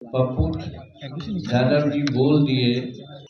पप्पू यादव जी बोल दिए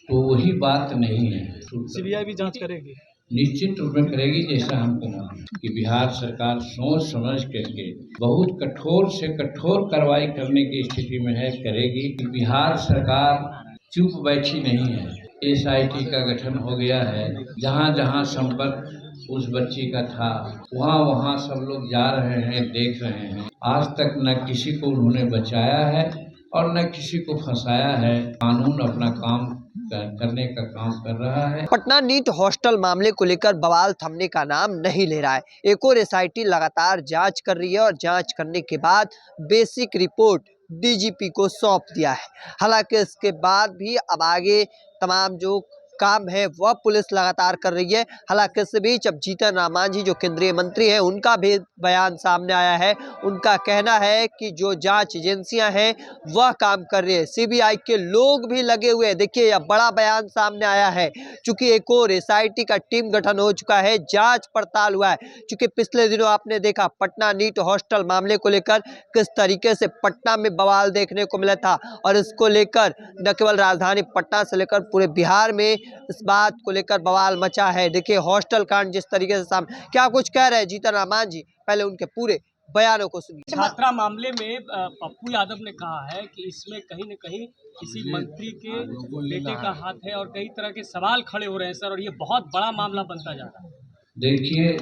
तो वही बात नहीं है। सीबीआई भी जांच करेगी, निश्चित रूप में करेगी। जैसा हमको मालूम कि बिहार सरकार सोच समझ करके बहुत कठोर से कठोर कार्रवाई करने की स्थिति में है, करेगी। बिहार सरकार चुप बैठी नहीं है। एसआईटी का गठन हो गया है। जहाँ जहाँ संपर्क उस बच्ची का था वहाँ वहाँ सब लोग जा रहे हैं, देख रहे हैं। आज तक न किसी को उन्होंने बचाया है और न किसी को फंसाया है। कानून अपना काम करने का काम कर रहा है। पटना नीट हॉस्टल मामले को लेकर बवाल थमने का नाम नहीं ले रहा है। एक और एसआईटी लगातार जांच कर रही है और जांच करने के बाद बेसिक रिपोर्ट डीजीपी को सौंप दिया है। हालांकि इसके बाद भी अब आगे तमाम जो काम है वह पुलिस लगातार कर रही है। हालांकि इस बीच अब जीतन राम मांझी जो केंद्रीय मंत्री हैं उनका भी बयान सामने आया है। उनका कहना है कि जो जांच एजेंसियां हैं वह काम कर रही है, सीबीआई के लोग भी लगे हुए हैं। देखिए यह बड़ा बयान सामने आया है। चूंकि एक और एसआईटी का टीम गठन हो चुका है, जांच पड़ताल हुआ है। चूंकि पिछले दिनों आपने देखा पटना नीट हॉस्टल मामले को लेकर किस तरीके से पटना में बवाल देखने को मिला था और इसको लेकर न केवल राजधानी पटना से लेकर पूरे बिहार में इस बात को लेकर बवाल मचा है। देखिए हॉस्टल कांड जिस तरीके से सामने क्या कुछ कह रहे हैं जीतन राम मांझी, पहले उनके पूरे बयानों को सुनिए। छात्रा मामले में पप्पू यादव ने कहा है कि इसमें कहीं न कहीं किसी मंत्री के बेटे का हाथ है और कई तरह के सवाल खड़े हो रहे हैं सर, और ये बहुत बड़ा मामला बनता जा रहा है। देखिए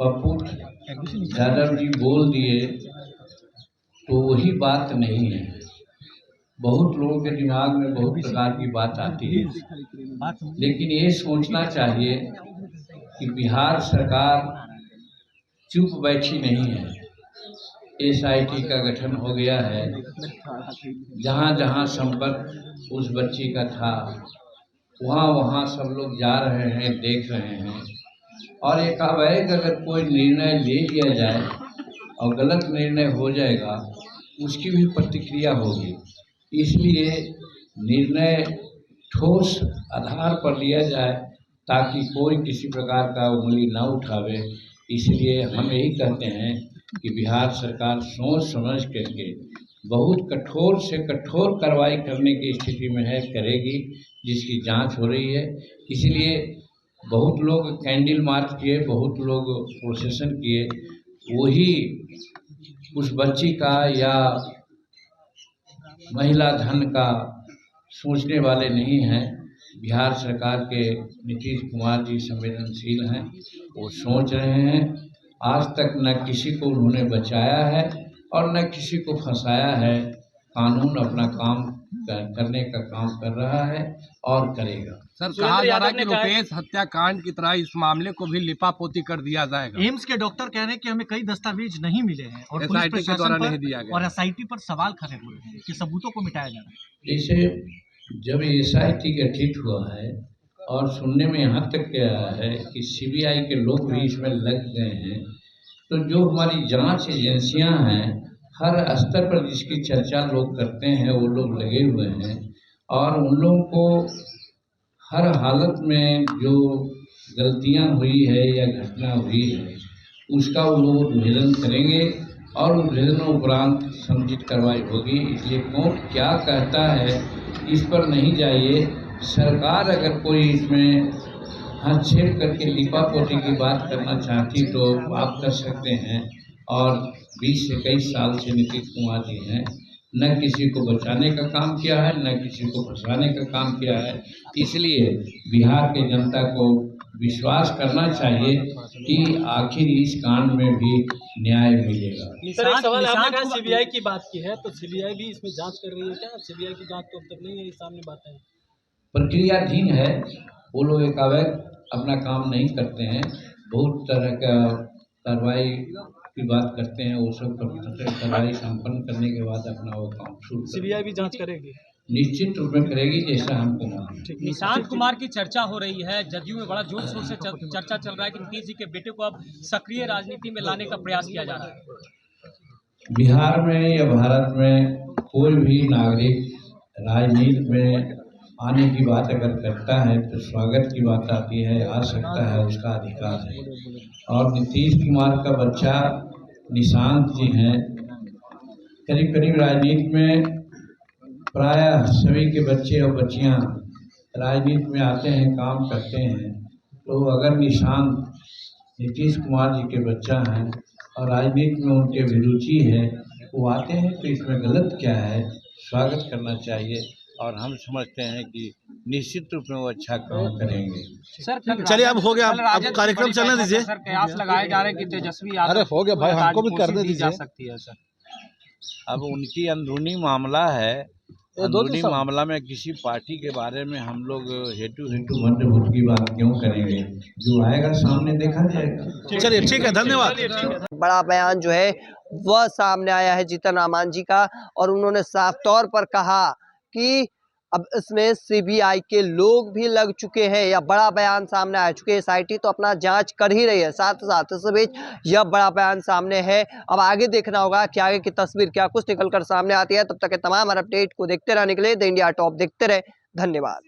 पप्पू यादव जी बोल दिए तो वही बात नहीं है। बहुत लोगों के दिमाग में बहुत प्रकार की बात आती है, लेकिन ये सोचना चाहिए कि बिहार सरकार चुप बैठी नहीं है। एसआईटी का गठन हो गया है। जहाँ जहाँ संपर्क उस बच्ची का था वहाँ वहाँ सब लोग जा रहे हैं, देख रहे हैं। और एकाएक अगर कोई निर्णय ले लिया जाए और गलत निर्णय हो जाएगा उसकी भी प्रतिक्रिया होगी। इसलिए निर्णय ठोस आधार पर लिया जाए ताकि कोई किसी प्रकार का उंगली न उठावे। इसलिए हम यही कहते हैं कि बिहार सरकार सोच समझ करके बहुत कठोर से कठोर कार्रवाई करने की स्थिति में है, करेगी, जिसकी जांच हो रही है। इसलिए बहुत लोग कैंडल मार्च किए, बहुत लोग प्रोसेसन किए, वही उस बच्ची का या महिला धन का सोचने वाले नहीं हैं। बिहार सरकार के नीतीश कुमार जी संवेदनशील हैं, वो सोच रहे हैं। आज तक न किसी को उन्होंने बचाया है और न किसी को फंसाया है। कानून अपना काम करने का काम कर रहा है और करेगा। सर कहा जा रहा है कि रुपेश हत्याकांड की तरह इस मामले को भी लिपापोती कर दिया जाएगा। एम्स के डॉक्टर कह रहे हैं कि हमें कई दस्तावेज नहीं मिले हैं और एसआईटी के द्वारा नहीं दिया गया और एसआईटी पर सवाल खड़े हुए हैं कि सबूतों को मिटाया जा रहा है। जैसे जब एसआईटी गठित हुआ है और सुनने में यहाँ तक आया है कि सीबीआई के लोग भी इसमें लग गए हैं, तो जो हमारी जांच एजेंसियां हैं हर स्तर पर जिसकी चर्चा लोग करते हैं वो लोग लगे हुए हैं और उन लोगों को हर हालत में जो गलतियां हुई है या घटना हुई है उसका वो लोग उद्भेदन करेंगे और उद्भेदन उपरांत समुचित कार्रवाई होगी। इसलिए कौन क्या कहता है इस पर नहीं जाइए। सरकार अगर कोई इसमें हस्तक्षेप करके लिपापोती की बात करना चाहती तो आप कर सकते हैं। और 20 से कई साल से नीतीश कुमार जी हैं, न किसी को बचाने का काम किया है न किसी को फंसाने का काम किया है। इसलिए बिहार के जनता को विश्वास करना चाहिए कि आखिर इस कांड में भी न्याय मिलेगा। सीबीआई की बात की है तो सीबीआई भी इसमें जांच कर रही है क्या? सीबीआई की जांच तो अब तक नहीं है, सामने बात है, प्रक्रियाधीन है। वो लोग एकाएक अपना काम नहीं करते हैं, बहुत तरह का कार्रवाई की बात करते हैं। वो सब कार्रवाई संपन्न करने के बाद अपना वो काम शुरू। सीबीआई भी जांच करेगी, निश्चित रूप में करेगी जैसा हमको मालूम। निशांत कुमार की चर्चा हो रही है, जदयू में बड़ा जोर शोर से चर्चा चल रहा है कि नीतीश जी के बेटे को अब सक्रिय राजनीति में लाने का प्रयास किया जा रहा है। बिहार में या भारत में कोई भी नागरिक राजनीति में आने की बात अगर करता है तो स्वागत की बात आती है, आ सकता है, उसका अधिकार है। और नीतीश कुमार का बच्चा निशांत जी हैं, करीब करीब राजनीति में प्रायः सभी के बच्चे और बच्चियां राजनीति में आते हैं, काम करते हैं, तो अगर निशान नीतीश कुमार जी के बच्चा हैं और राजनीति में उनके अभिरुचि है, वो आते हैं, तो इसमें गलत क्या है? स्वागत करना चाहिए और हम समझते हैं कि निश्चित रूप में वो अच्छा काम करेंगे। सर चलिए अब हो गया, अब कार्यक्रम चलने दीजिए। सर कयास लगाए जा रहे हैं कि तेजस्वी यादव अरे हो गया भाई, हमको भी करने जा दीजिए। सकती है सर। अब उनकी अंदरूनी मामला है, अंदरूनी मामला में किसी पार्टी के बारे में हम लोग हेतु मंत्रभूत की बात क्यों करेंगे? जो आएगा सामने देखा जाएगा। चलिए ठीक है, धन्यवाद। बड़ा बयान जो है वह सामने आया है जीतन राम जी का, और उन्होंने साफ तौर पर कहा कि अब इसमें सीबीआई के लोग भी लग चुके हैं। यह बड़ा बयान सामने आ चुके हैं। एसआईटी तो अपना जांच कर ही रही है, साथ साथ इस बीच यह बड़ा बयान सामने है। अब आगे देखना होगा कि आगे की तस्वीर क्या कुछ निकल कर सामने आती है। तब तक के तमाम अपडेट को देखते रहने के लिए द इंडिया टॉप देखते रहे। धन्यवाद।